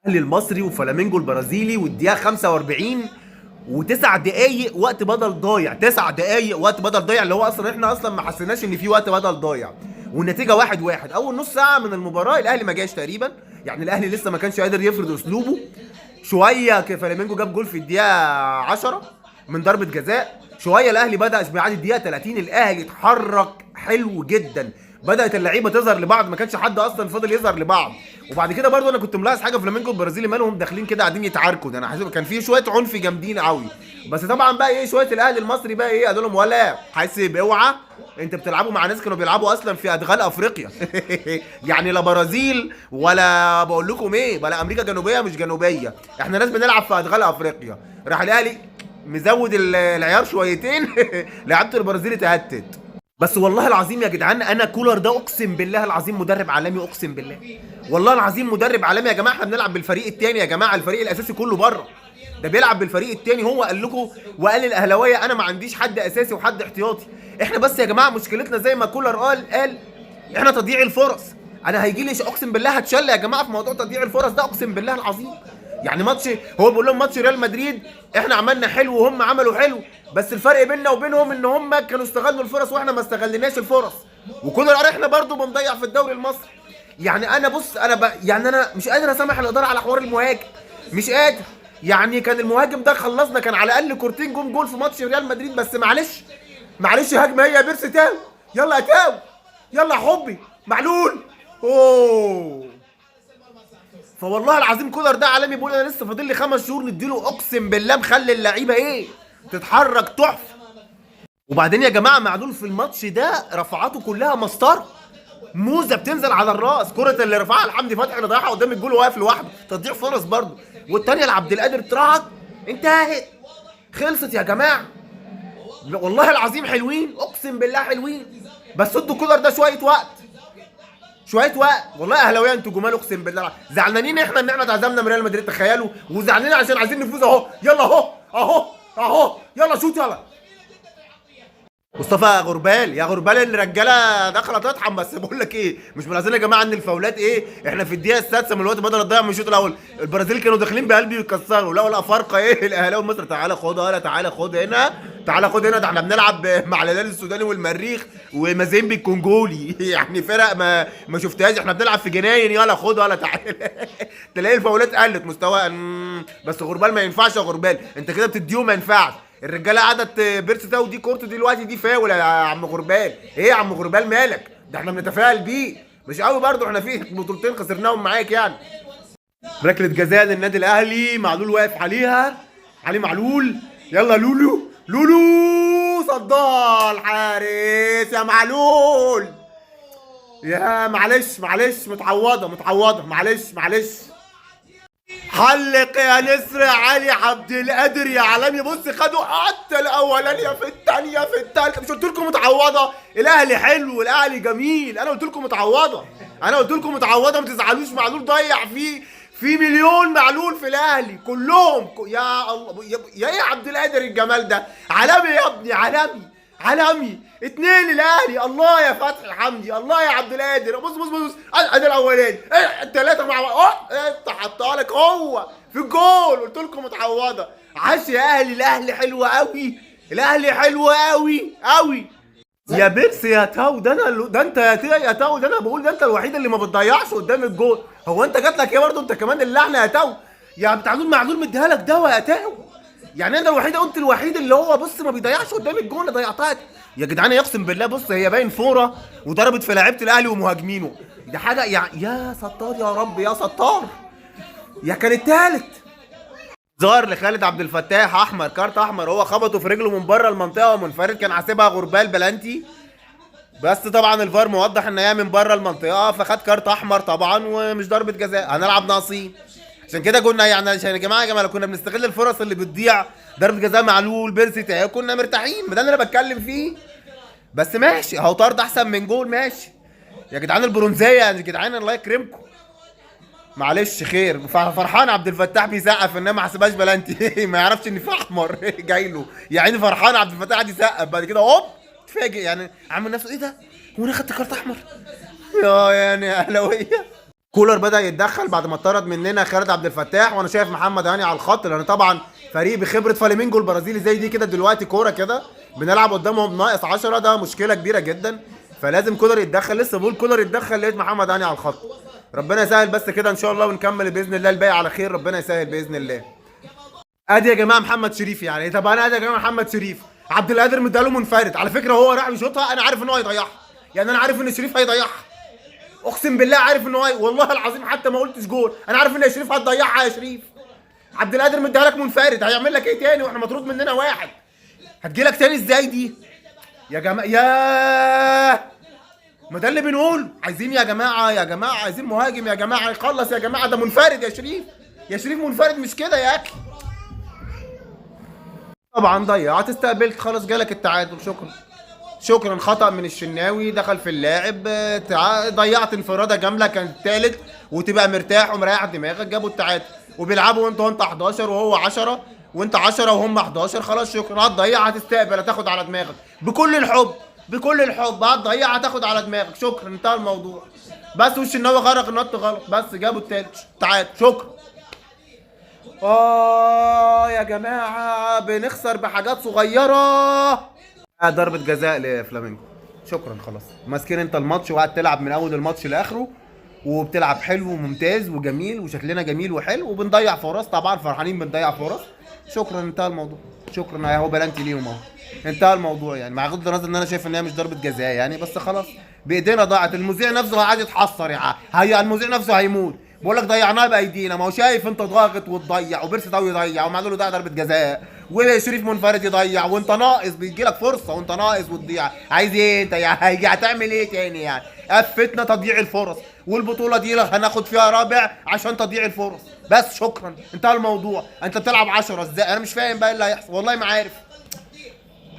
الاهلي المصري وفلامينجو البرازيلي والدقيقه 45 و9 دقايق وقت بدل ضايع. 9 دقايق وقت بدل ضايع، اللي هو اصلا احنا ما حسيناش ان في وقت بدل ضايع، والنتيجه 1-1. اول نص ساعه من المباراه الاهلي ما جاش تقريبا، يعني الاهلي لسه ما كانش قادر يفرض اسلوبه. شويه فلامينجو جاب جول في الدقيقه 10 من ضربه جزاء. شويه الاهلي بدا بعد الدقيقه 30 الاهلي اتحرك حلو جدا، بدات اللعيبه تظهر لبعض، ما كانش حد اصلا فاضل يظهر لبعض. وبعد كده برضو انا كنت ملاحظ حاجه، فلامينجو البرازيلي مالهم داخلين كده قاعدين يتعاركوا، ده انا حاسس كان في شويه عنف جامدين قوي. بس طبعا بقى ايه، شويه الاهلي المصري بقى ايه، قالوا لهم ولا حاسب اوعى، انت بتلعبوا مع ناس كانوا بيلعبوا اصلا في ادغال افريقيا. يعني لا برازيل ولا بقول لكم ايه، ولا امريكا جنوبيه مش جنوبيه، احنا ناس بنلعب في ادغال افريقيا. راح الاهلي مزود العيار شويتين. لعبت البرازيلي تهتت. بس والله العظيم يا جدعان، انا كولر ده اقسم بالله العظيم مدرب عالمي، اقسم بالله والله العظيم مدرب عالمي. يا جماعه احنا بنلعب بالفريق الثاني، يا جماعه الفريق الاساسي كله بره، ده بيلعب بالفريق الثاني. هو قال لكم وقال للاهلاويه انا ما عنديش حد اساسي وحد احتياطي. احنا بس يا جماعه مشكلتنا زي ما كولر قال احنا تضييع الفرص. انا هيجي لي اقسم بالله هتشل يا جماعه في موضوع تضييع الفرص ده، اقسم بالله العظيم. يعني ماتش، هو بيقول لهم ماتش ريال مدريد احنا عملنا حلو وهم عملوا حلو، بس الفرق بيننا وبينهم ان هم كانوا استغلوا الفرص واحنا ما استغلناش الفرص. وكولر قال احنا برضو بنضيع في الدوري المصري. يعني انا بص يعني انا مش قادر اسامح الاداره على حوار المهاجم، مش قادر. يعني كان المهاجم ده خلصنا، كان على الاقل كورتين جول في ماتش ريال مدريد، بس معلش معلش هجمه هي يا بيرسي تاو، يلا يا تاو، يلا يا حبي معلول. اوه، فوالله العظيم كولر ده عالمي. بيقول انا لسه فاضل لي 5 شهور نديله، اقسم بالله مخلي اللعيبه ايه تتحرك تحفه. وبعدين يا جماعه معلول في الماتش ده رفعاته كلها مسطره، موزه بتنزل على الراس. كره اللي رفعها لحمدي فتحي اللي ضيعها قدام الجول واقف لوحده، تضييع فرص برضه. والثانيه لعبد القادر اترهق، انتهت، خلصت يا جماعه. والله العظيم حلوين، اقسم بالله حلوين، بس ادوا كولر ده شويه وقت، شويه وقت. والله اهلاويه انتوا جمال، اقسم بالله زعلانين احنا ان احنا اتعزمنا من ريال مدريد، تخيلوا، وزعلانين عشان عايزين نفوز اهو. يلا اهو اهو اهو، يلا شوت يلا. مصطفى غربال، يا غربال الرجاله داخله تطحن. بس بقول لك ايه، مش ملاحظين يا جماعه ان الفاولات ايه، احنا في الدقيقه السادسه من الوقت بدل الضيع من الشوط الاول البرازيل كانوا داخلين بقلبي يكسروا. لا فرقه ايه الاهلاوي مصر، تعالى خدها، لا تعالى خد هنا، تعالى خد هنا، ده احنا بنلعب مع الهلال السوداني والمريخ ومازيمبي الكونجولي. يعني فرق ما شفتهاش، احنا بنلعب في جناين، يلا خدها ولا تعالى. تلاقي الفاولات قلت مستوى. بس غربال ما ينفعش يا غربال، انت كده بتديهم، ما ينفعش. الرجاله قعدت بيرس ده ودي كورته دلوقتي دي فاول يا عم غربال. ايه يا عم غربال مالك؟ ده احنا بنتفائل بيه، مش قوي برضه، احنا في بطولتين خسرناهم معاك يعني. ركله جزاء للنادي الاهلي، معلول واقف عليها، علي معلول، يلا لولو لولو، صدها الحارس يا معلول. يا معلش متعوضه معلش. حلق يا نسر علي عبد القادر يا عالمي. بص خدوا حتى الاولانيه في الثانيه في الثالثه، مش قلت لكم متعوضه؟ الاهلي حلو والاهلي جميل، انا قلت لكم متعوضه، ما تزعلوش. معلول ضيع فيه في مليون معلول في الاهلي كلهم. يا الله يا ايه عبد القادر الجمال ده، عالمي يا ابني، عالمي. 2 الاهلي، الله يا فتحي حمدي، الله يا عبد القادر. بص ادي الاولاني، 3 مع بعض، انت حطها لك هو في الجول، قلت لكم متعوضه. عاش يا اهلي، الاهلي حلو قوي، الاهلي حلو قوي. يا بيرس يا تاو، ده انت يا تاو، ده انا بقول ده انت الوحيد اللي ما بتضيعش قدام الجول. هو انت جات لك ايه برضه، انت كمان اللعنه يا تاو. يا بتاع معلول مديها لك دواء يا تاو. يعني انا الوحيد اللي هو بص ما بيضيعش قدام الجون، اللي ضيعتها يا جدعان. يقسم بالله بص، هي باين فوره وضربت في لعيبه الاهلي ومهاجمينه، ده حاجه يا ستار يا رب يا ستار. يا كان التالت ظهر لخالد عبد الفتاح، احمر، كارت احمر، هو خبطه في رجله من بره المنطقه ومنفرد، كان حاسبها غربال بلانتي، بس طبعا الفار موضح ان هي من بره المنطقه، فخد كارت احمر طبعا ومش ضربه جزاء، هنلعب ناقصين. عشان كده كنا يعني، عشان يا جماعه لو كنا بنستغل الفرص اللي بتضيع، ضربه جزاء معلول بيرسي تاو، كنا مرتاحين، ده اللي انا بتكلم فيه. بس ماشي اهو، طرد احسن من جول، ماشي يا جدعان. البرونزيه يا جدعان، الله يكرمكم، معلش خير. فرحان عبد الفتاح بيسقف انما ما حسبهاش بلانتي. ما يعرفش ان في احمر جاي له، يعني فرحان عبد الفتاح قاعد يسقف، بعد كده هوب اتفاجئ، يعني عامل نفسه ايه ده، هو انا خدت كارت احمر؟ يا يعني اهلاويه. كولر بدأ يتدخل بعد ما اتطرد مننا خالد عبد الفتاح، وانا شايف محمد هاني على الخط، لان طبعا فريق بخبره فلامينجو البرازيلي زي دي كده دلوقتي كوره كده بنلعب قدامهم ناقص 10، ده مشكله كبيره جدا، فلازم كولر يتدخل. لسه بقول كولر يتدخل، لقيت محمد هاني على الخط. ربنا يسهل بس كده ان شاء الله، ونكمل باذن الله الباقي على خير، ربنا يسهل باذن الله. ادي يا جماعه محمد شريف، يعني طب انا ادي يا جماعه محمد شريف عبد القادر مداله منفرد، على فكره هو راح يشوطها، انا عارف ان هو هيضيعها، يعني انا عارف ان شريف هيضيعها، اقسم بالله عارف ان هو والله العظيم حتى ما قلتش جول، انا عارف ان يا شريف هتضيعها. يا شريف عبد القادر مديها لك منفرد، هيعمل لك ايه تاني واحنا مطرود مننا واحد؟ هتجي لك تاني ازاي دي يا جماعه؟ يا ما ده اللي بنقول، عايزين يا جماعه، يا جماعه عايزين مهاجم يا جماعه يخلص يا جماعه، ده منفرد يا شريف، يا شريف منفرد مش كده يا اخي. طبعا ضيعت، استقبلت خلاص جالك التعادل، شكرا شكرا. خطأ من الشناوي دخل في اللاعب، ضيعت انفرادة جاملة كانت تالت وتبقى مرتاح ومريح دماغك، جابوا التعادل وبيلعبوا وانت 11 وهو 10 وانت 10 وهم 11، خلاص شكرا. هتضيع هتستقبل هتاخد على دماغك بكل الحب بكل الحب، هتضيع هتاخد على دماغك، شكرا انتهى الموضوع. بس والشناوي غرق النط غلط، بس جابوا التالت تعادل، شكرا. يا جماعة بنخسر بحاجات صغيرة. ضربة جزاء لفلامينجو، شكرا خلاص. ماسكين انت الماتش وقاعد تلعب من اول الماتش لاخره، وبتلعب حلو وممتاز وجميل وشكلنا جميل وحلو، وبنضيع فرص طبعا، فرحانين بنضيع فرص، شكرا انتهى الموضوع، شكرا. اهو بلانتي ليهم اهو، انتهى الموضوع. يعني مع غض النظر ان انا شايف ان هي مش ضربة جزاء يعني، بس خلاص بايدينا ضاعت. المذيع نفسه قاعد يتحسر يا هي المذيع نفسه هيموت، بقول لك ضيعناها بايدينا، ما هو شايف انت ضاغط وتضيع، وبيرسي تاوي يضيع ومعلول له ده ضربه جزاء، وشريف منفرد يضيع، وانت ناقص بيجي لك فرصه وانت ناقص وتضيع. عايز ايه انت يعني؟ هيجي هتعمل ايه تاني يعني؟ قفتنا تضييع الفرص، والبطوله دي هناخد فيها رابع عشان تضييع الفرص، بس شكرا انتهى الموضوع. انت بتلعب 10 ازاي؟ انا مش فاهم بقى ايه اللي هيحصل، والله ما عارف.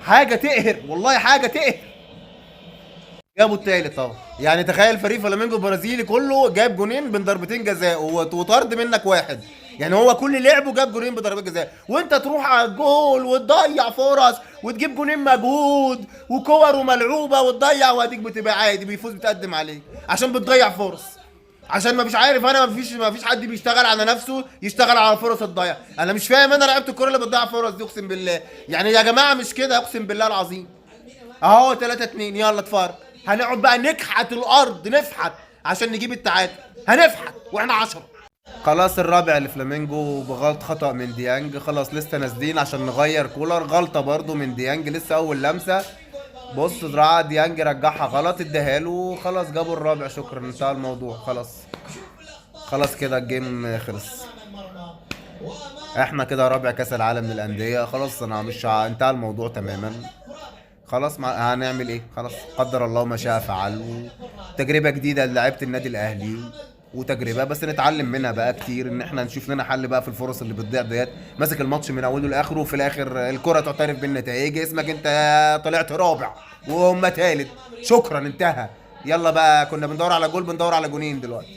حاجه تقهر والله، حاجه تقهر. جابوا التالت اهو، يعني تخيل فريق فلامينجو البرازيلي كله جاب جونين من ضربتين جزاء وطرد منك واحد، يعني هو كل لعبه جاب جونين بضربات جزاء، وانت تروح على الجول وتضيع فرص وتجيب جونين مجهود وكور وملعوبه وتضيع، واديك بتبقى عادي بيفوز بتقدم عليه عشان بتضيع فرص، عشان ما فيش عارف انا ما فيش حد بيشتغل على نفسه يشتغل على فرص الضيع. انا مش فاهم انا لعيبه الكوره اللي بتضيع فرص دي، اقسم بالله يعني يا جماعه مش كده، اقسم بالله العظيم. اهو 3-2 يلا اتفرج، هنقعد بقى نكحت الارض نفحت عشان نجيب التعادل، هنفحت واحنا 10. خلاص الرابع لفلامينجو بغلط خطأ من ديانج، خلاص لسه نازلين عشان نغير كولر، غلطة برضو من ديانج لسه اول لمسة، بص دراع ديانج رجعها غلط اداها له، خلاص جابوا الرابع، شكرا انتهى الموضوع. خلاص خلاص كده الجيم خلص، احنا كده رابع كاس العالم للأندية، خلاص انا مش انتهى الموضوع تماما، خلاص هنعمل ايه؟ خلاص قدر الله ما شاء فعل، تجربه جديده لعيبه النادي الاهلي، وتجربه بس نتعلم منها بقى كتير، ان احنا نشوف لنا حل بقى في الفرص اللي بتضيع ديت. ماسك الماتش من اوله لاخره، وفي الاخر الكره تعترف بالنتائج، اسمك انت طلعت رابع وهم تالت، شكرا انتهى. يلا بقى، كنا بندور على جول بندور على جونين دلوقتي.